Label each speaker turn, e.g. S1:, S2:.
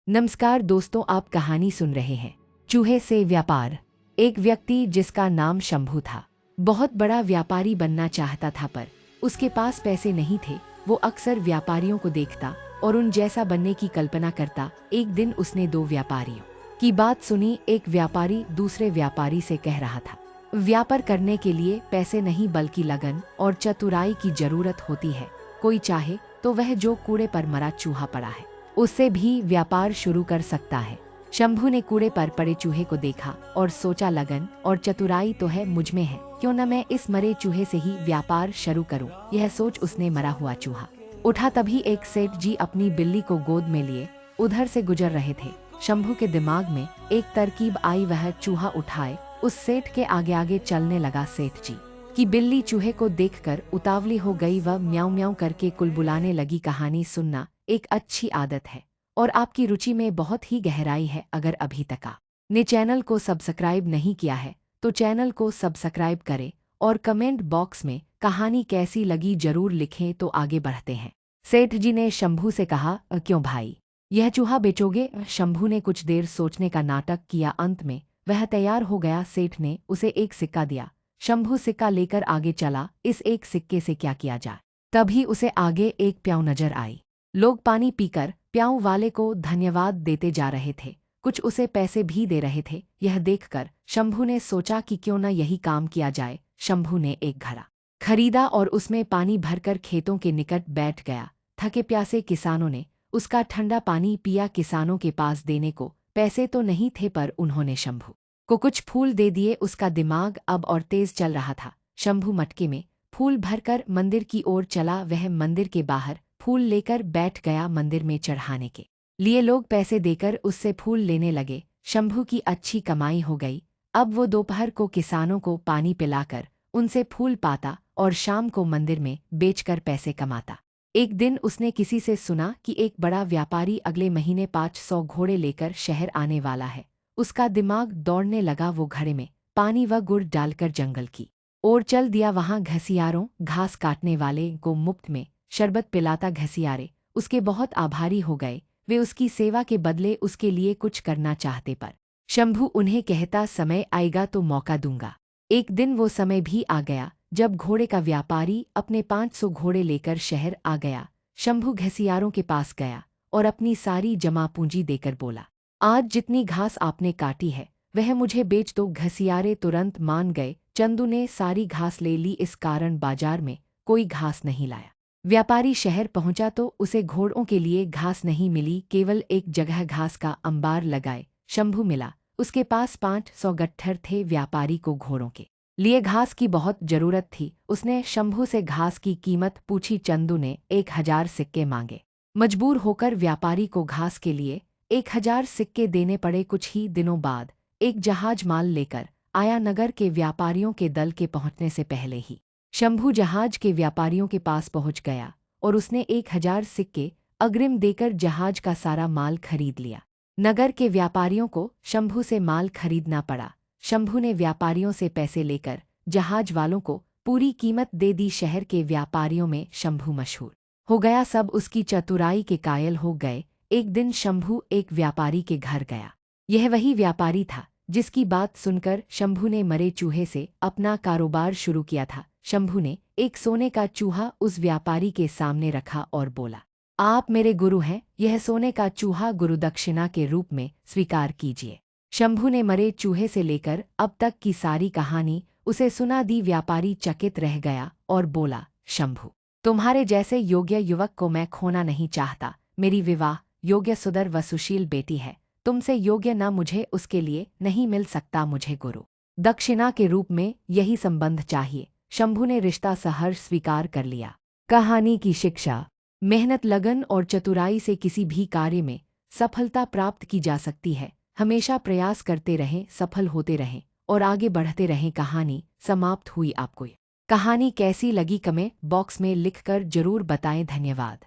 S1: नमस्कार दोस्तों, आप कहानी सुन रहे हैं चूहे से व्यापार। एक व्यक्ति जिसका नाम शंभू था, बहुत बड़ा व्यापारी बनना चाहता था, पर उसके पास पैसे नहीं थे। वो अक्सर व्यापारियों को देखता और उन जैसा बनने की कल्पना करता। एक दिन उसने दो व्यापारियों की बात सुनी। एक व्यापारी दूसरे व्यापारी से कह रहा था, व्यापार करने के लिए पैसे नहीं बल्कि लगन और चतुराई की जरूरत होती है। कोई चाहे तो वह जो कूड़े पर मरा चूहा पड़ा है, उससे भी व्यापार शुरू कर सकता है। शंभू ने कूड़े पर पड़े चूहे को देखा और सोचा, लगन और चतुराई तो है मुझ में है, क्यों न मैं इस मरे चूहे से ही व्यापार शुरू करूं। यह सोच उसने मरा हुआ चूहा उठा। तभी एक सेठ जी अपनी बिल्ली को गोद में लिए उधर से गुजर रहे थे। शंभू के दिमाग में एक तरकीब आई। वह चूहा उठाए उस सेठ के आगे आगे चलने लगा। सेठ जी की बिल्ली चूहे को देखकर उतावली हो गई। वह म्याऊं म्याऊं करके कुलबुलाने लगी। कहानी सुनना एक अच्छी आदत है और आपकी रुचि में बहुत ही गहराई है। अगर अभी तक आपने चैनल को सब्सक्राइब नहीं किया है तो चैनल को सब्सक्राइब करें और कमेंट बॉक्स में कहानी कैसी लगी जरूर लिखें। तो आगे बढ़ते हैं। सेठ जी ने शंभू से कहा, क्यों भाई, यह चूहा बेचोगे? शंभू ने कुछ देर सोचने का नाटक किया। अंत में वह तैयार हो गया। सेठ ने उसे एक सिक्का दिया। शंभू सिक्का लेकर आगे चला। इस एक सिक्के से क्या किया जाए? तभी उसे आगे एक प्याऊ नजर आई। लोग पानी पीकर प्याऊ वाले को धन्यवाद देते जा रहे थे, कुछ उसे पैसे भी दे रहे थे। यह देखकर शंभू ने सोचा कि क्यों न यही काम किया जाए। शंभू ने एक घड़ा खरीदा और उसमें पानी भरकर खेतों के निकट बैठ गया। थके प्यासे किसानों ने उसका ठंडा पानी पिया। किसानों के पास देने को पैसे तो नहीं थे, पर उन्होंने शंभू को कुछ फूल दे दिए। उसका दिमाग अब और तेज चल रहा था। शंभू मटके में फूल भरकर मंदिर की ओर चला। वह मंदिर के बाहर फूल लेकर बैठ गया। मंदिर में चढ़ाने के लिए लोग पैसे देकर उससे फूल लेने लगे। शंभू की अच्छी कमाई हो गई। अब वो दोपहर को किसानों को पानी पिलाकर उनसे फूल पाता और शाम को मंदिर में बेचकर पैसे कमाता। एक दिन उसने किसी से सुना कि एक बड़ा व्यापारी अगले महीने 500 घोड़े लेकर शहर आने वाला है। उसका दिमाग दौड़ने लगा। वो घड़े में पानी व गुड़ डालकर जंगल की ओर चल दिया। वहां घसियारों, घास काटने वाले को मुफ्त में शरबत पिलाता। घसियारे उसके बहुत आभारी हो गए। वे उसकी सेवा के बदले उसके लिए कुछ करना चाहते, पर शंभू उन्हें कहता, समय आएगा तो मौका दूंगा। एक दिन वो समय भी आ गया जब घोड़े का व्यापारी अपने 500 घोड़े लेकर शहर आ गया। शंभू घसियारों के पास गया और अपनी सारी जमा पूंजी देकर बोला, आज जितनी घास आपने काटी है वह मुझे बेच दो। घसियारे तुरंत मान गए। चंदू ने सारी घास ले ली। इस कारण बाजार में कोई घास नहीं लाया। व्यापारी शहर पहुंचा तो उसे घोड़ों के लिए घास नहीं मिली। केवल एक जगह घास का अंबार लगाए शंभू मिला। उसके पास 500 गट्ठर थे। व्यापारी को घोड़ों के लिए घास की बहुत जरूरत थी। उसने शंभू से घास की कीमत पूछी। चंदू ने 1000 सिक्के मांगे। मजबूर होकर व्यापारी को घास के लिए 1000 सिक्के देने पड़े। कुछ ही दिनों बाद एक जहाज माल लेकर आया। नगर के व्यापारियों के दल के पहुंचने से पहले ही शंभू जहाज के व्यापारियों के पास पहुंच गया और उसने 1000 सिक्के अग्रिम देकर जहाज का सारा माल खरीद लिया। नगर के व्यापारियों को शंभू से माल खरीदना पड़ा। शंभू ने व्यापारियों से पैसे लेकर जहाज वालों को पूरी कीमत दे दी। शहर के व्यापारियों में शंभू मशहूर हो गया। सब उसकी चतुराई के कायल हो गए। एक दिन शंभू एक व्यापारी के घर गया। यह वही व्यापारी था जिसकी बात सुनकर शंभू ने मरे चूहे से अपना कारोबार शुरू किया था। शंभू ने एक सोने का चूहा उस व्यापारी के सामने रखा और बोला, आप मेरे गुरु हैं, यह सोने का चूहा गुरुदक्षिणा के रूप में स्वीकार कीजिए। शंभू ने मरे चूहे से लेकर अब तक की सारी कहानी उसे सुना दी। व्यापारी चकित रह गया और बोला, शंभू, तुम्हारे जैसे योग्य युवक को मैं खोना नहीं चाहता। मेरी विवाह योग्य, सुंदर व सुशील बेटी है। तुमसे योग्य न मुझे उसके लिए नहीं मिल सकता। मुझे गुरु दक्षिणा के रूप में यही संबंध चाहिए। शंभू ने रिश्ता सहर्ष स्वीकार कर लिया। कहानी की शिक्षा, मेहनत, लगन और चतुराई से किसी भी कार्य में सफलता प्राप्त की जा सकती है। हमेशा प्रयास करते रहें, सफल होते रहें और आगे बढ़ते रहें। कहानी समाप्त हुई। आपको ये कहानी कैसी लगी कमेंट बॉक्स में लिखकर जरूर बताएं। धन्यवाद।